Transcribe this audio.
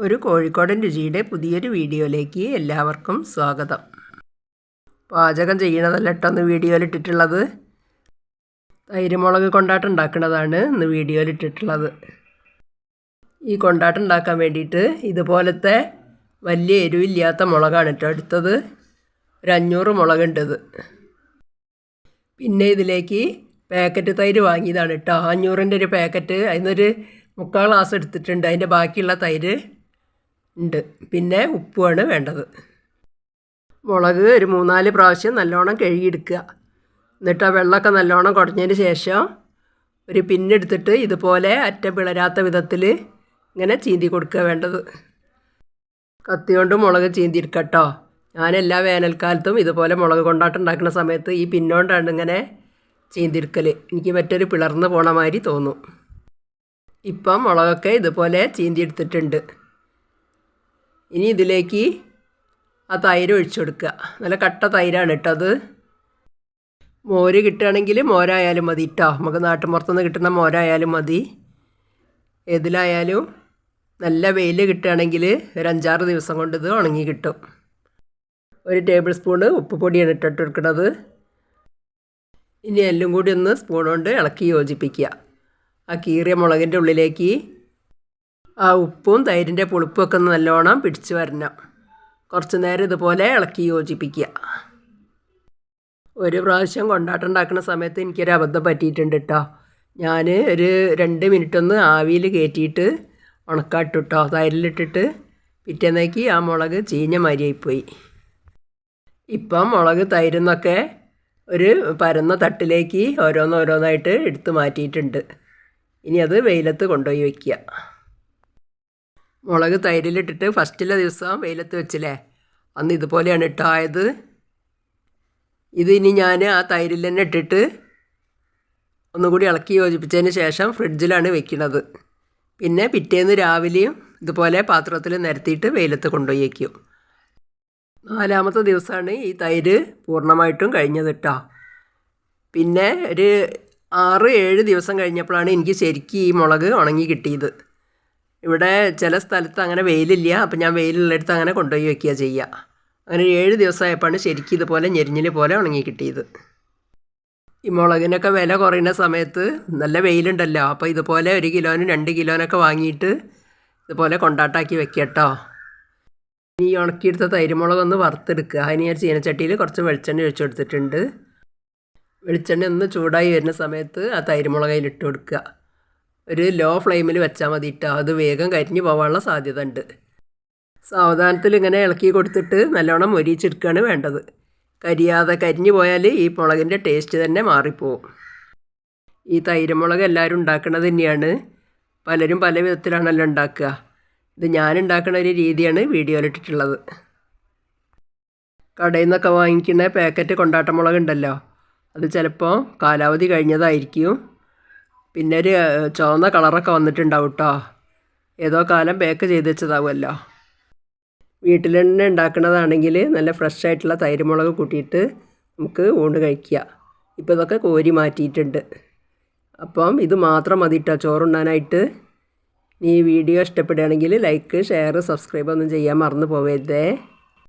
ഒരു കോഴിക്കോടൻ രുചിയുടെ പുതിയൊരു വീഡിയോയിലേക്ക് എല്ലാവർക്കും സ്വാഗതം. പാചകം ചെയ്യണതല്ല കേട്ടോ ഇന്ന് വീഡിയോയിലിട്ടിട്ടുള്ളത്. തൈരുമുളക് കൊണ്ടാട്ടം ഉണ്ടാക്കുന്നതാണ് ഇന്ന് വീഡിയോയിലിട്ടിട്ടുള്ളത്. ഈ കൊണ്ടാട്ടം ഉണ്ടാക്കാൻ വേണ്ടിയിട്ട് ഇതുപോലത്തെ വലിയ എരിവില്ലാത്ത മുളകാണ് കേട്ടോ എടുത്തത്. ഒരു 500 മുളകുണ്ട് ഇത്. പിന്നെ ഇതിലേക്ക് പാക്കറ്റ് തൈര് വാങ്ങിയതാണ് കേട്ടോ. 500ൻ്റെ ഒരു പാക്കറ്റ്, അതിനൊരു 3/4 ഗ്ലാസ് എടുത്തിട്ടുണ്ട്. അതിൻ്റെ ബാക്കിയുള്ള തൈര് ഉണ്ട്. പിന്നെ ഉപ്പുമാണ് വേണ്ടത്. മുളക് ഒരു 3-4 പ്രാവശ്യം നല്ലോണം കഴുകിയെടുക്കുക. എന്നിട്ട് ആ വെള്ളമൊക്കെ നല്ലോണം കുടഞ്ഞതിന് ശേഷം ഒരു പിന്നെടുത്തിട്ട് ഇതുപോലെ അറ്റം പിളരാത്ത വിധത്തിൽ ഇങ്ങനെ ചീന്തി കൊടുക്കുക വേണ്ടത്. കത്തി കൊണ്ട് മുളക് ചീന്തിയെടുക്കുക കേട്ടോ. ഞാൻ എല്ലാ വേനൽക്കാലത്തും ഇതുപോലെ മുളക് കൊണ്ടാട്ടം ഉണ്ടാക്കുന്ന സമയത്ത് ഈ പിന്നോണ്ടാണ് ഇങ്ങനെ ചീന്തിയെടുക്കൽ. എനിക്ക് മറ്റൊരു പിളർന്ന് പോണ മാതിരി തോന്നും. ഇപ്പം മുളകൊക്കെ ഇതുപോലെ ചീന്തിയെടുത്തിട്ടുണ്ട്. ഇനി ഇതിലേക്ക് ആ തൈര് ഒഴിച്ചു കൊടുക്കുക. നല്ല കട്ട തൈരാണ് കേട്ടോ അത്. മോര് കിട്ടുകയാണെങ്കിൽ മോരായാലും മതി കേട്ടോ. നമുക്ക് നാട്ടുമ്പുറത്തുനിന്ന് കിട്ടുന്ന മോരായാലും മതി. ഏതിലായാലും നല്ല വെയിൽ കിട്ടുകയാണെങ്കിൽ ഒരു 5-6 ദിവസം കൊണ്ട് ഇത് ഉണങ്ങി കിട്ടും. 1 ടേബിൾ സ്പൂണ് ഉപ്പ് പൊടിയാണ് ഇട്ടിട്ട് കൊടുക്കുന്നത്. ഇനി എല്ലാം കൂടി ഒന്ന് സ്പൂൺ കൊണ്ട് ഇളക്കി യോജിപ്പിക്കുക. ആ കീറിയ മുളകിൻ്റെ ഉള്ളിലേക്ക് ആ ഉപ്പും തൈരിൻ്റെ പുളിപ്പൊക്കെ ഒന്ന് നല്ലോണം പിടിച്ച് വരണം. കുറച്ച് നേരം ഇതുപോലെ ഇളക്കി യോജിപ്പിക്കുക. ഒരു പ്രാവശ്യം കൊണ്ടാട്ടം ഉണ്ടാക്കുന്ന സമയത്ത് എനിക്കൊരു അബദ്ധം പറ്റിയിട്ടുണ്ട് കേട്ടോ. ഞാൻ ഒരു 2 മിനിറ്റ് ഒന്ന് ആവിയിൽ കയറ്റിയിട്ട് ഉണക്കാട്ടു കേട്ടോ. തൈരിലിട്ടിട്ട് പിറ്റേന്നേക്ക് ആ മുളക് ചീഞ്ഞ മാതിരിയായിപ്പോയി. ഇപ്പം മുളക് തൈരെന്നൊക്കെ ഒരു പരന്ന തട്ടിലേക്ക് ഓരോന്നോരോന്നായിട്ട് എടുത്ത് മാറ്റിയിട്ടുണ്ട്. ഇനി അത് വെയിലത്ത് കൊണ്ടുപോയി വയ്ക്കുക. മുളക് തൈരിലിട്ടിട്ട് ഫസ്റ്റിലെ ദിവസം വെയിലത്ത് വെച്ചില്ലേ, അന്ന് ഇതുപോലെയാണ് ഇട്ടായത്. ഇതിനി ഞാൻ ആ തൈരിൽ തന്നെ ഇട്ടിട്ട് ഒന്നുകൂടി ഇളക്കി യോജിപ്പിച്ചതിന് ശേഷം ഫ്രിഡ്ജിലാണ് വെക്കുന്നത്. പിന്നെ പിറ്റേന്ന് രാവിലെയും ഇതുപോലെ പാത്രത്തിൽ നിരത്തിയിട്ട് വെയിലത്ത് കൊണ്ടുപോയി വയ്ക്കും. 4-ാമത്തെ ദിവസമാണ് ഈ തൈര് പൂർണ്ണമായിട്ടും കഴിഞ്ഞത് കേട്ടോ. പിന്നെ ഒരു 6-7 ദിവസം കഴിഞ്ഞപ്പോഴാണ് എനിക്ക് ശരിക്കും ഈ മുളക് ഉണങ്ങി കിട്ടിയത്. ഇവിടെ ചില സ്ഥലത്ത് അങ്ങനെ വെയിലില്ല. അപ്പം ഞാൻ വെയിലുള്ളിടത്ത് അങ്ങനെ കൊണ്ടുപോയി വയ്ക്കുക ചെയ്യുക. അങ്ങനെ 7 ദിവസമായപ്പോഴാണ് ശരിക്കും ഇതുപോലെ ഞെരിഞ്ഞിൽ പോലെ ഉണങ്ങി കിട്ടിയത്. ഈ മുളകിനൊക്കെ വില കുറയുന്ന സമയത്ത് നല്ല വെയിലുണ്ടല്ലോ. അപ്പോൾ ഇതുപോലെ 1 കിലോനും 2 കിലോനൊക്കെ വാങ്ങിയിട്ട് ഇതുപോലെ കൊണ്ടാട്ടാക്കി വെക്കുക കേട്ടോ. ഈ ഉണക്കിയെടുത്ത തൈരുമുളകൊന്ന് വറുത്തെടുക്കുക. അതിന് ഞാൻ ചീനച്ചട്ടിയിൽ കുറച്ച് വെളിച്ചെണ്ണ ഒഴിച്ചു കൊടുത്തിട്ടുണ്ട്. വെളിച്ചെണ്ണ ഒന്ന് ചൂടായി വരുന്ന സമയത്ത് ആ തൈരുമുളക് അതിലിട്ട് കൊടുക്കുക. ഒരു ലോ ഫ്ലെയിമിൽ വെച്ചാൽ മതി കേട്ടോ. അത് വേഗം കരിഞ്ഞു പോകാനുള്ള സാധ്യത ഉണ്ട്. സാവധാനത്തിൽ ഇങ്ങനെ ഇളക്കി കൊടുത്തിട്ട് നല്ലോണം മൊരിച്ചെടുക്കുകയാണ് വേണ്ടത്. കരിഞ്ഞു പോയാൽ ഈ മുളകിൻ്റെ ടേസ്റ്റ് തന്നെ മാറിപ്പോവും. ഈ തൈരുമുളക് എല്ലാവരും ഉണ്ടാക്കുന്നത് തന്നെയാണ്. പലരും പല വിധത്തിലാണല്ലോ ഉണ്ടാക്കുക. ഇത് ഞാനുണ്ടാക്കുന്ന ഒരു രീതിയാണ് വീഡിയോയിലിട്ടിട്ടുള്ളത്. കടയിൽ നിന്നൊക്കെ വാങ്ങിക്കുന്ന പാക്കറ്റ് കൊണ്ടാട്ടമുളക് ഉണ്ടല്ലോ, അത് ചിലപ്പോൾ കാലാവധി കഴിഞ്ഞതായിരിക്കും. പിന്നെ ഒരു ചുവന്ന കളറൊക്കെ വന്നിട്ടുണ്ടാവും കേട്ടോ. ഏതോ കാലം പാക്ക് ചെയ്ത് വെച്ചതാവുമല്ലോ. വീട്ടിൽ തന്നെ ഉണ്ടാക്കുന്നതാണെങ്കിൽ നല്ല ഫ്രഷ് ആയിട്ടുള്ള തൈരുമുളക് കൂട്ടിയിട്ട് നമുക്ക് ഊണ് കഴിക്കുക. ഇപ്പോൾ ഇതൊക്കെ കോരി മാറ്റിയിട്ടുണ്ട്. അപ്പം ഇത് മാത്രം മതി കേട്ടോ ചോറുണ്ണാനായിട്ട്. ഈ വീഡിയോ ഇഷ്ടപ്പെടുകയാണെങ്കിൽ ലൈക്ക്, ഷെയർ, സബ്സ്ക്രൈബ് ഒന്നും ചെയ്യാൻ മറന്നു പോകരുതേ.